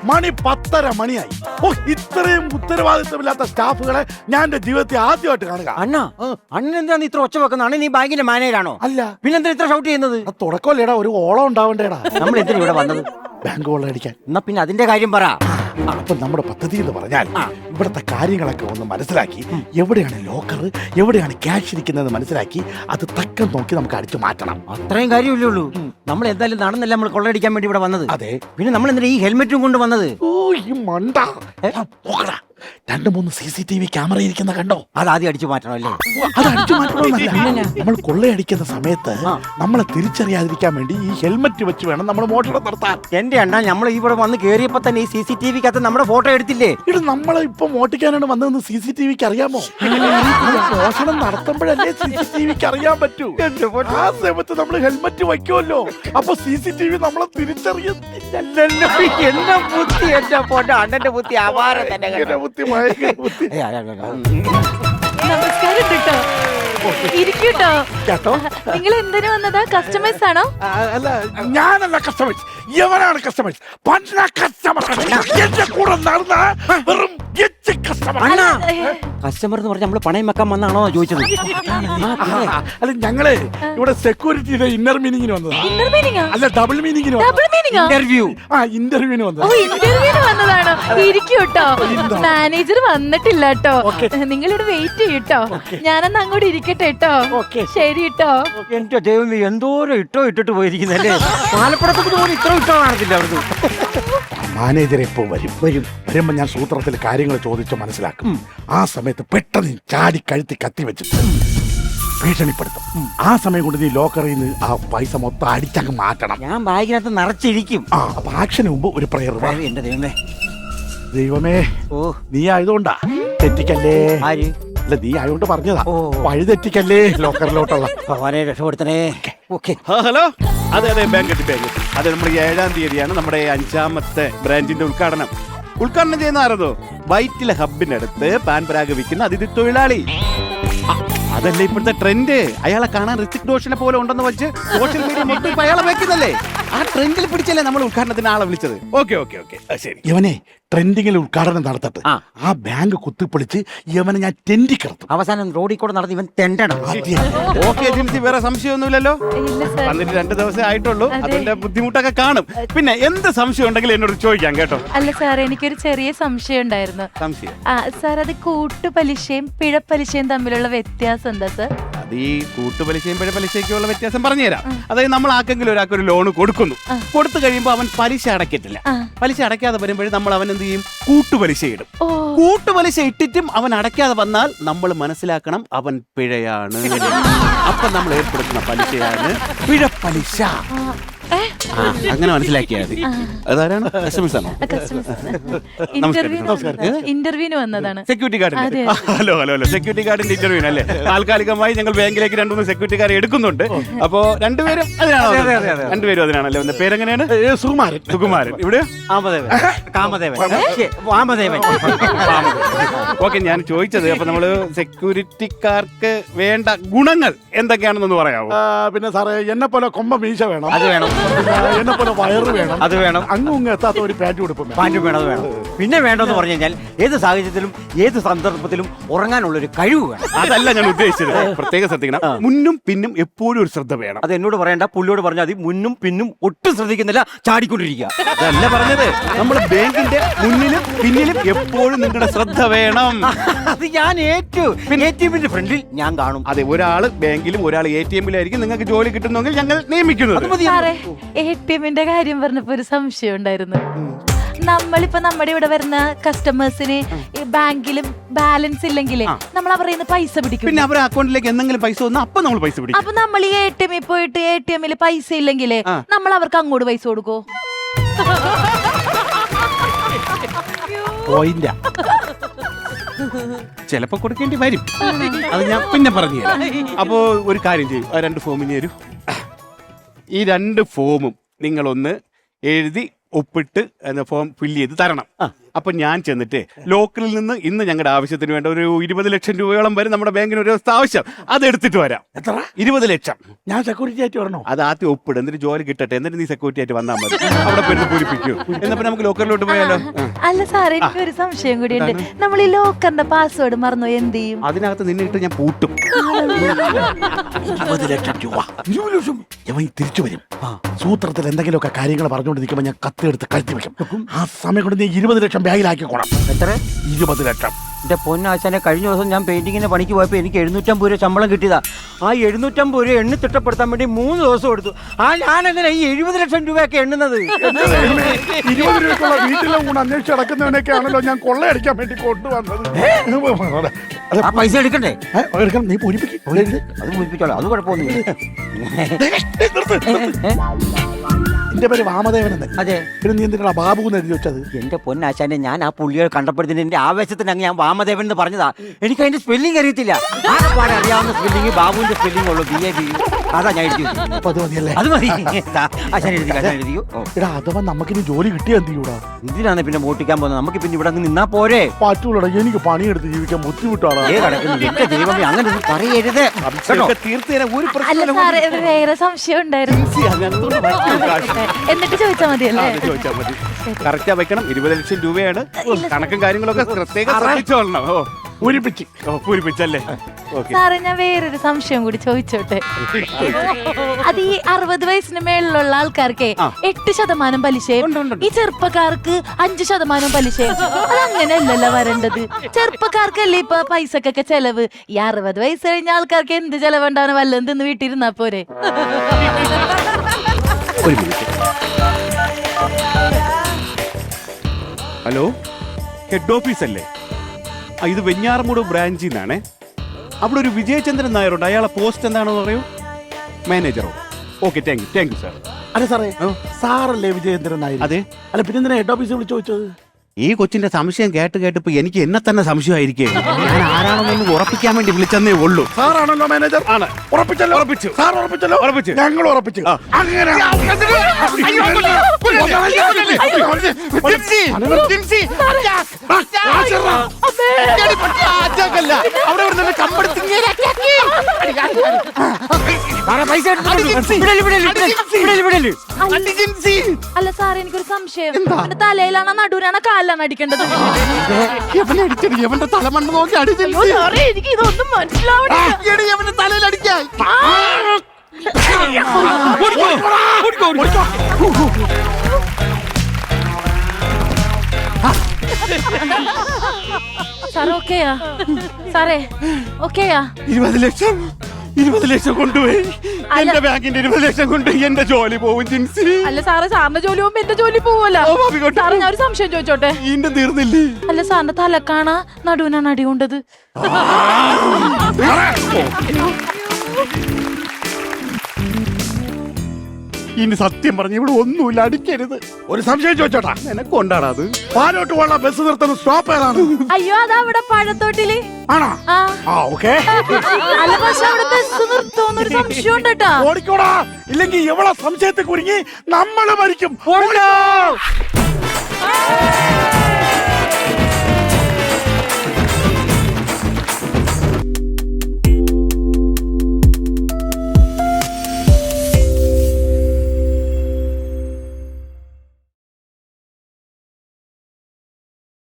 മണി 10:30 മണിയായി. ഓ, ഇത്രയും ഉത്തരവാദിത്തമില്ലാത്ത സ്റ്റാഫുകളെ ഞാൻ എന്റെ ജീവിതത്തിൽ ആദ്യമായിട്ട് കാണുക. അണ്ണാ, അണ്ണൻ എന്താണ് ഇത്ര ഒച്ച വെക്കുന്നത്? നീ ബാങ്കിന്റെ മാനേജറാണോ? അല്ല, പിന്നെന്താ ഇത്ര ഷൗട്ട് ചെയ്യുന്നത്? തുടക്കമല്ലേടാ, ഒരു ഓളം ഉണ്ടാവണ്ടേടാ. നമ്മൾ എന്തിനാ ഇവിടെ വന്നത്? ബാങ്ക് കൊള്ളയടിക്കാൻ. എന്നാ പിന്നെ അതിന്റെ കാര്യം പറ. അപ്പൊ നമ്മുടെ പദ്ധതി എന്ന് പറഞ്ഞാൽ ഇവിടുത്തെ കാര്യങ്ങളൊക്കെ ഒന്ന് മനസ്സിലാക്കി, എവിടെയാണ് ലോക്കർ, എവിടെയാണ് ക്യാഷ് ഇരിക്കുന്നത് മനസ്സിലാക്കി അത് തക്കം നോക്കി നമുക്ക് അടിച്ചു മാറ്റണം. അത്രയും കാര്യമില്ലേ ഉള്ളൂ. നമ്മൾ എന്തായാലും നടന്നല്ല നമ്മൾ കൊള്ളയടിക്കാൻ വേണ്ടി ഇവിടെ വന്നത്. അതെ. പിന്നെ നമ്മൾ എന്തിനാ ഈ ഹെൽമെറ്റും കൊണ്ട് വന്നത്? ഓ, ഈ മണ്ട. 2-3 CCTV ക്യാമറ ഇരിക്കുന്ന കണ്ടോ? അത് ആദ്യം അടിച്ചു മാറ്റണം അല്ലേ? അത് അടിച്ചു മാറ്റണമെന്നല്ല, നമ്മൾ കൊള്ളയടിക്കുന്ന സമയത്ത് നമ്മളെ തിരിച്ചറിയാതിരിക്കാൻ വേണ്ടി ഈ ഹെൽമെറ്റ് വെച്ച് വേണം നമ്മൾ മോഷണം നടത്താൻ. എന്റെ അണ്ണാ, നമ്മൾ ഇവിടെ വന്ന് കേറിയപ്പോ തന്നെ ഈ CCTV-ക്കകത്ത് നമ്മുടെ ഫോട്ടോ എടുത്തില്ലേ? ഇത് നമ്മളെ ഇപ്പൊ മോട്ടിക്കാനാണ് വന്നതെന്ന് CCTV-ക്ക് അറിയാമോ? മോഷണം നടത്തുമ്പോഴല്ലേ CCTV-ക്ക് അറിയാൻ പറ്റൂ. ആ സമയത്ത് നമ്മൾ ഹെൽമെറ്റ് വയ്ക്കുമല്ലോ, അപ്പൊ CCTV നമ്മളെ തിരിച്ചറിയത്തില്ലല്ലോ. എന്നെ ബുദ്ധി, എന്റെ പൊന്ന അണ്ണന്റെ ബുദ്ധി അപാരം തന്നെ. നമസ്കാരം കേട്ടോ. ഇരിക്കൂട്ടോ. കേട്ടോ, നിങ്ങൾ എന്തിനു വന്നതാ? കസ്റ്റമേഴ്സ് ആണോ? അല്ല, ഞാനല്ല കസ്റ്റമേഴ്സ്, ഇവനാണ് കസ്റ്റമേഴ്സ്. എന്റെ കൂടെ നടന്ന വെറും കസ്റ്റമർ എന്ന് പറഞ്ഞ നമ്മള് പണയം വെക്കാൻ വന്നാണോ ചോദിച്ചത്? അല്ല, ഞങ്ങള് ഇവിടെ സെക്യൂരിറ്റിയുടെ ഇന്നർ മീനിങ്ങിന് വന്നതാ. ഇന്നർ മീനിങ്ങാ? അല്ല, ഡബിൾ മീനിങ്ങിന് ഇന്റർവ്യൂ. ഇന്റർവ്യൂവിന് വന്നത്. ഇന്റർവ്യൂവിന് വന്നതാണോ? ഇരിക്കൂട്ടോ. മാനേജർ വന്നിട്ടില്ല കേട്ടോ. നിങ്ങളിവിടെ വെയിറ്റ് ചെയ്യൂട്ടോ. ഞാനന്ന് അങ്ങോട്ട് ഇരിക്കട്ടെ കേട്ടോ. ശരി കേട്ടോ. എന്റെ ദൈവം, എന്തോരം ഇട്ടിട്ട് പോയിരിക്കുന്നല്ലേ. പാലപ്പുറത്തേക്ക് പോലും ഇത്ര ഇട്ടോ കാണത്തില്ല അവർക്ക്. മാനേജർ എപ്പോ വരുമ്പോ ഞാൻ സൂത്രത്തിൽ കാര്യങ്ങൾ ചോദിച്ച് മനസ്സിലാക്കും. ആ സമയത്ത് പെട്ടെന്ന് ചാടി കഴുത്തി കത്തി വെച്ചിട്ട് ഭീഷണിപ്പെടുത്തും. ആ സമയം കൊണ്ട് നീ ലോക്കറിൽ നിന്ന് ആ പൈസ മൊത്തം അടിച്ചങ്ങ് മാറ്റണം. ഞാൻ ബാഗിനകത്ത് നിറച്ചിരിക്കും. അപ്പൊ ആക്ഷന് മുമ്പ് ഒരു പ്രയർ. എന്റെ ദൈവമേ, ദൈവമേ, ഓ, നീ ആയതുകൊണ്ടാ തെറ്റിക്കല്ലേ. ആര്? അല്ല, നീ ആയതുകൊണ്ട് പറഞ്ഞതാ. വഴി തെറ്റിക്കല്ലേ ലോക്കറിലോട്ടുള്ള. ഭഗവാനെ രക്ഷപ്പെടുത്തണേ. ഓക്കെ. ഹലോ, അതെ ബാങ്ക്. അതെ, നമ്മുടെ 7-ാം തീയതിയാണ് നമ്മുടെ 5ാമത്തെ ബ്രാഞ്ചിന്റെ ഉദ്ഘാടനം ചെയ്യുന്ന ആരതോ വൈറ്റില ഹബിനടുത്ത് പാൻ പരാഗ് വിൽക്കുന്ന അതിഥി തൊഴിലാളി. അതല്ലേ ഇപ്പോഴത്തെ ട്രെൻഡ്. അയാളെ കാണാൻ ഋത്തിക് റോഷനെ പോലെ ഉണ്ടെന്ന് വെച്ച് സോഷ്യൽ മീഡിയ മൊത്തം ഇപ്പൊ അയാളെ വെക്കുന്നല്ലേ. ആ ട്രെൻഡിൽ പിടിച്ചല്ലേ നമ്മൾ ഉദ്ഘാടനത്തിന് ആളെ വിളിച്ചത്. ഓക്കെ, ശരി. ഇവനെ ട്രെൻഡിങ്ങിൽ ഉദ്ഘാടനം നടത്തട്ടെ. ആ ബാങ്ക് കുത്തിപ്പൊളിച്ച് ഇവനെ ഞാൻ ടെൻഡി കിടത്തും. അവസാനം റോഡിൽ കൂടെ നടന്ന് ഇവൻ തെണ്ടണം. ഓക്കെ ജിൻസി, വേറെ സംശയമൊന്നുമില്ലല്ലോ? ഇല്ല സർ. വന്നിട്ട് 2 ദിവസമേ ആയിട്ടുള്ളൂ. അതിന്റെ ബുദ്ധിമുട്ടൊക്കെ കാണും. പിന്നെ എന്ത് സംശയം ഉണ്ടെങ്കിലും എന്നോട് ചോദിക്കാം കേട്ടോ. അല്ല സാർ, എനിക്കൊരു ചെറിയ സംശയം ഉണ്ടായിരുന്നു. സംശയം? സാർ, അത് കൂട്ടുപലിശയും പിഴപ്പലിശയും തമ്മിലുള്ള വ്യത്യാസം എന്താ സാർ? അത് ഈ കൂട്ടുപലിശയും പിഴപലിശയ്ക്കുള്ള വ്യത്യാസം പറഞ്ഞുതരാം. അതായത് നമ്മൾ ആർക്കെങ്കിലും ഒരാൾക്ക് ഒരു ലോൺ കൊടുത്തു കഴിയുമ്പോൾ അവൻ പലിശ അടയ്ക്കത്തില്ല. പലിശ അടയ്ക്കാതെ വരുമ്പോഴും നമ്മൾ അവൻ എന്ത് ചെയ്യും? കൂട്ടുപലിശ ഇടും. കൂട്ടുപലിശ ഇട്ടിട്ടും അവൻ അടയ്ക്കാതെ വന്നാൽ നമ്മൾ മനസ്സിലാക്കണം അവൻ പിഴയാണ്. അപ്പൊ നമ്മൾ ഏർപ്പെടുത്തുന്ന പലിശയാണ് പിഴപ്പലിശ. അങ്ങനെ മനസ്സിലാക്കിയാൽ മതി. അതാരാണ്? കസ്റ്റമേഴ്സ് ആണോ? ഇന്റർവ്യൂവിന് വന്നതാണ്. സെക്യൂരിറ്റി ഗാർഡിന്റെ. ഹലോ, സെക്യൂരിറ്റി ഗാർഡിന്റെ ഇന്റർവ്യൂ അല്ലേ? താൽക്കാലികമായി ഞങ്ങൾ ബാങ്കിലേക്ക് 2-3 സെക്യൂരിറ്റിക്കാരെ എടുക്കുന്നുണ്ട്. അപ്പോ രണ്ടുപേരും അതിനാണല്ലോ. എന്റെ പേരെങ്ങനെയാണ്? സുകുമാരൻ. ഇവിടെ ഓക്കെ. ഞാൻ ചോദിച്ചത്, അപ്പൊ നമ്മള് സെക്യൂരിറ്റിക്കാർക്ക് വേണ്ട ഗുണങ്ങൾ എന്തൊക്കെയാണെന്നൊന്ന് പറയാമോ? പിന്നെ സാറേ, എന്നെ പോലെ കൊമ്പ മീശ വേണം. അത് വേണം. എന്നെ പോലെ വയറ് വേണം. അത് വേണം. അങ്ങും എത്താത്ത ഒരു പാൻറ് കൊടുക്കും. വേണം. അത് വേണം. പിന്നെ വേണ്ടെന്ന് പറഞ്ഞു കഴിഞ്ഞാൽ ഏത് സാഹചര്യത്തിലും ഏത് സന്ദർഭത്തിലും ഉറങ്ങാനുള്ള ഒരു കഴിവ് വേണം. അതല്ല ഞാൻ ഉദ്ദേശിച്ചത്. പ്രത്യേകം ശ്രദ്ധിക്കണം. മുന്നും പിന്നും എപ്പോഴും ഒരു ശ്രദ്ധ വേണം. അത് എന്നോട് പറയണ്ട, പുള്ളിയോട് പറഞ്ഞാൽ മതി. മുന്നും പിന്നും ഒട്ടും ശ്രദ്ധിക്കുന്നില്ല, ചാടിക്കൊണ്ടിരിക്കുക. അതല്ല പറഞ്ഞത്. നമ്മുടെ ബാങ്കിന്റെ മുന്നിലും പിന്നിലും എപ്പോഴും നിങ്ങളുടെ ശ്രദ്ധ വേണം. അത് ഞാൻ ഏറ്റു. ATM-ന്റെ ഫ്രണ്ടിൽ ഞാൻ കാണും. അതെ, ഒരാള് ബാങ്കിലും ഒരാൾ ATM-ലായിരിക്കും. നിങ്ങൾക്ക് ജോലി കിട്ടുന്നെങ്കിൽ ഞങ്ങൾ നിയമിക്കുന്നത്. ATM-ന്റെ കാര്യം പറഞ്ഞപ്പോ ഒരു സംശയം ഉണ്ടായിരുന്നു. നമ്മളിപ്പോ നമ്മുടെ ഇവിടെ വരുന്ന കസ്റ്റമേഴ്സിന് ബാങ്കിലും ബാലൻസ് ഇല്ലെങ്കിലേ നമ്മൾ അവരുടെ പൈസ പിടിക്കും. പിന്നെ അവരുടെ അക്കൗണ്ടിലേക്ക് എന്തെങ്കിലും പൈസ വന്നാൽ അപ്പൊ നമ്മൾ പൈസ പിടിക്കും. അപ്പൊ നമ്മൾ ഈ ATM-ൽ പോയിട്ട് ATM-ൽ പൈസ ഇല്ലെങ്കിലേ നമ്മൾ അവർക്ക് അങ്ങോട്ട് പൈസ കൊടുക്കോ? ചിലപ്പോ കൊടുക്കേണ്ടി വരും. അത് ഞാൻ പിന്നെ പറഞ്ഞു തരാം. അപ്പോ ഒരു കാര്യം ചെയ്യും, ആ 2 ഫോമിന് തരൂ. ഈ 2 ഫോമും നിങ്ങളൊന്ന് എഴുതി ഒപ്പിട്ട് ഫോം ഫില്ല് ചെയ്ത് തരണം. അപ്പൊ ഞാൻ ചെന്നിട്ട് ലോക്കറിൽ നിന്ന് ഇന്ന് ഞങ്ങളുടെ ആവശ്യത്തിന് വേണ്ട ഒരു 20 ലക്ഷം രൂപയോളം വരെ നമ്മുടെ ബാങ്കിന് ഒരു ദിവസത്തെ ആവശ്യം, അത് എടുത്തിട്ട് വരാം. എത്ര? 20 ലക്ഷം. ഞാൻ സെക്യൂരിറ്റി ആയിട്ട് വരണോ? അത് ആദ്യം ഒപ്പിടും, എന്നിട്ട് ജോലി കിട്ടട്ടെ, എന്നിട്ട് നീ സെക്യൂരിറ്റി ആയിട്ട് വന്നാൽ മതി. അവിടെ പെരുന്ന് പൂരിപ്പിക്കൂ. എന്നപ്പോ നമുക്ക് ലോക്കറിലോട്ട് പോയാലോ? അല്ല സാറേ, എനിക്ക് ഒരു സംശയം കൂടിയുണ്ട്. നമ്മൾ ഈ ലോക്കറിന്റെ പാസ്വേഡ് മറന്നു എന്ത് ചെയ്യും? അതിനകത്ത് നിന്നെ ഇട്ട് ഞാൻ പൂട്ടും. 20 ലക്ഷം രൂപ. 20 ലക്ഷം ഇവൻ തിരിച്ചു വരും. സൂത്രത്തിൽ എന്തെങ്കിലുമൊക്കെ കാര്യങ്ങൾ പറഞ്ഞുകൊണ്ട് നിൽക്കുമ്പോൾ ഞാൻ കത്തെടുത്ത് കഴുത്തി വെക്കും. ആ സമയം കൊണ്ട് നീ 20 ലക്ഷം ബാഗിലാക്കിക്കോണം. എത്ര? 20 ലക്ഷം. എന്റെ പൊന്നാശാനെ, കഴിഞ്ഞ ദിവസം ഞാൻ പെയിന്റിങ്ങിന് പണിക്ക് പോയപ്പോ എനിക്ക് 750 രൂപ ശമ്പളം കിട്ടിയതാ. ആ 750 രൂപ എണ്ണി തിട്ടപ്പെടുത്താൻ വേണ്ടി 3 ദിവസം എടുത്തു. ഞാൻ എങ്ങനെ ഈ 70 ലക്ഷം രൂപയൊക്കെ എണ്ണുന്നത്? 20 രൂപയ്ക്കുള്ള വീട്ടിലെ ഊണ് അന്വേഷിച്ച് നടക്കുന്നവനൊക്കെ ആണല്ലോ ഞാൻ കൊള്ളയടിക്കാൻ വേണ്ടി കൊണ്ടുവന്നത്. ആ പൈസ എടുക്കണ്ടേ? എടുക്കണം, നീ പൂരിപ്പിക്കും. അത് പൂരിപ്പിച്ചോളാം, അത് കുഴപ്പമൊന്നുമില്ല. എന്റെ പേര് വാമദേവൻ എന്ന്. അതെ. പിന്നെ നീ എന്തിനാ ബാബു എന്ന് എഴുതി വെച്ചത്? എന്റെ പൊന്നാശാനെ, ഞാൻ ആ പുള്ളിയെ കണ്ടപ്പെടുത്തിന് എന്റെ ആവേശത്തിന് അങ്ങ് ഞാൻ വാമദേവൻ എന്ന് പറഞ്ഞതാ. എനിക്ക് അതിന്റെ സ്പെല്ലിംഗ് അറിയത്തില്ല. ആകെപ്പാടെ അറിയാവുന്ന സ്പെല്ലിംഗ് ബാബുവിന്റെ സ്പെല്ലിംഗ് ഉള്ളൂ, BAB. അതാ ഞാൻ എഴുതി. അപ്പൊ അത് മതിയല്ലേ? അത് മതി. ആശാൻ എഴുതി, ആശാൻ എഴുതിയോ? എടാ, അഥവാ നമുക്കിനി ജോലി കിട്ടിയ എന്ത് ചെയ്യൂടാ? എന്തിനാണ് പിന്നെ മോട്ടിക്കാൻ പോകുന്നത്? നമുക്ക് പിന്നെ ഇവിടെ അങ്ങ് നിന്നാ പോരെ? പറ്റൂലടാ, എനിക്ക് പണിയെടുത്ത് ജീവിക്കാൻ ബുദ്ധിമുട്ടാണ്. എന്റെ ദൈവമേ, അങ്ങനെ ഒന്നും പറയരുത് കേട്ടോ. തീർത്ത് തരാം, ഒരു അല്ല സാറേ, വേറെ സംശയം ഉണ്ടായിരുന്നു. എന്നിട്ട് ചോദിച്ചാ മതിയല്ലേ? ചോദിച്ചാൽ മതി. കറക്റ്റാ വെക്കണം. 20 ലക്ഷം രൂപയാണ്. കണക്കും കാര്യങ്ങളൊക്കെ പ്രത്യേകം ശ്രദ്ധിച്ചോളണം. പൂരിപ്പിച്ചല്ലേ? സാറേ, ഞാൻ വേറൊരു സംശയം കൂടി ചോദിച്ചോട്ടെ. അത് ഈ 60 വയസ്സിന് മേളിലുള്ള ആൾക്കാർക്ക് 8% പലിശയും ഈ ചെറുപ്പക്കാർക്ക് 5% പലിശയും. അതങ്ങനെയല്ലല്ലോ വരേണ്ടത്. ചെറുപ്പക്കാർക്കല്ലേ ഇപ്പൊ പൈസക്കൊക്കെ ചെലവ്. ഈ 60 വയസ്സ് കഴിഞ്ഞ ആൾക്കാർക്ക് എന്ത് ചെലവുണ്ടാവുന്ന വല്ലതെന്ന് വീട്ടിരുന്നാ പോരെ? ഒരു മിനിറ്റ്. ഹലോ, ഹെഡ് ഓഫീസ് അല്ലേ? ഇത് വെഞ്ഞാറമൂട് ബ്രാഞ്ചിൽ നിന്നാണേ. അവിടെ ഒരു വിജയചന്ദ്രൻ നായരുണ്ട്. അയാളെ പോസ്റ്റ് എന്താണെന്ന് പറയൂ. മാനേജറോ? Okay, thank you sir. അല്ല സാറേ, സാറല്ലേ വിജയേന്ദ്രൻ നായർ? അതെ. അല്ല, പിന്നെ എന്തിനാ ഹെഡ് ഓഫീസിൽ വിളിച്ചു ചോദിച്ചത്? ഈ കൊച്ചിന്റെ സംശയം കേട്ടിപ്പോ എനിക്ക് എന്നെ തന്നെ സംശയമായിരിക്കും. ഞാൻ ആരാണെന്നൊന്ന് ഉറപ്പിക്കാൻ വേണ്ടി വിളിച്ചെന്നേ ഉള്ളൂ. സാറാണല്ലോ മാനേജർ? ആണ്. ഉറപ്പിച്ചല്ലോ? ഉറപ്പിച്ചു. സാർ ഉറപ്പിച്ചല്ലോ? ഉറപ്പിച്ചു. ഞങ്ങൾ ഉറപ്പിച്ചു. അങ്ങനെ അല്ല സാർ, എനിക്കൊരു സംശയം. അവന്റെ തലയിലാണോ നടുവിലാണോ കാലിലാണോ അടിക്കേണ്ടത്? എവന്റെ തലമണ്ണ് നോക്കി അയ്യോ സാറേ, എനിക്ക് ഇതൊന്നും മനസ്സിലാവണില്ല. അവന്റെ തലയിൽ അടിക്കാൻ. സാർ ഓക്കെയാ? സാറേ ഓക്കെയാ? 20 ലക്ഷം കൊണ്ടുപോയി. എന്റെ ബാങ്കിന്റെ 20 ലക്ഷം കൊണ്ട് എന്റെ ജോലി പോകും ജിൻസി. അല്ല സാറേ, സാറിന്റെ ജോലി പോകുമ്പോ എന്റെ ജോലി പോവല്ലോ. സാറേ, ഞാൻ ഒരു സംശയം ചോദിച്ചോട്ടെ? ഇന്റെ തീർന്നില്ലേ? അല്ല, സാറിന്റെ തലക്കാണാ നടുവിനാണ് അടി കൊണ്ടത്? ഇനി സത്യം പറഞ്ഞ ഇവിടെ ഒന്നുമില്ല, അടിക്കരുത്. ഒരു സംശയം ചോദിച്ചോട്ടാ? എനക്ക് കൊണ്ടാടാ അത്. പാലോട്ട് പോകാനുള്ള ബസ് നിർത്തുന്ന സ്റ്റോപ്പ് ഏതാണ്? അയ്യോ, അതവിടെ പഴത്തോട്ടില്. ആണോ? ഓക്കെ. അല്ല, പക്ഷെ അവിടെ ബസ് നിർത്തോന്നൊരു സംശയം ഉണ്ട് കേട്ടാ. ഓടിക്കോടാ, ഇല്ലെങ്കിൽ എവളെ സംശയത്തെ കുരുങ്ങി നമ്മള് മരിക്കും.